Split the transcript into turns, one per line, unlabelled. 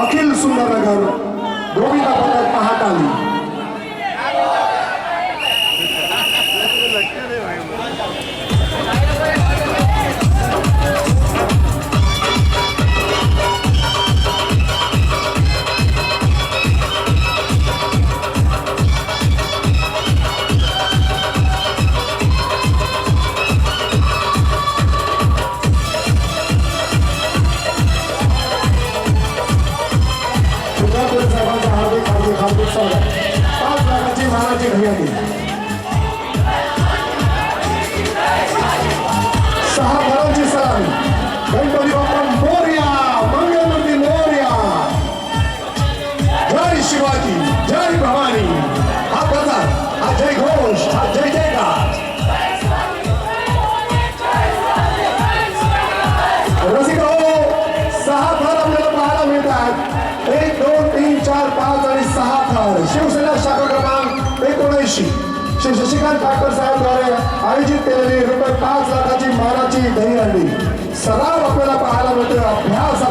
अखिल सुंदरनगर गोविंदा पदक पहाटाली हार्दिक स्वागत 5 लाखाची मानाची घड्याळी 6 फळांची सलामी गणपती बाप्पा मोरया मंगलमूर्ती मोरया जय शिवाजी जय भवानी हा प्रचार हा जय घोष हा जय जयकार रसिका हो 6 थर आपल्याला पाहायला मिळतात 1 2 3 4 5 आणि 6 थर शिवसेना शाखा क्रमांक 79 श्री शशिकांत ठाकर साहेब द्वारे आयोजित केलेली रुपये 5 लाखाची मानाची दहीहंडी सराव आपल्याला पाहायला मिळतोय अभ्यास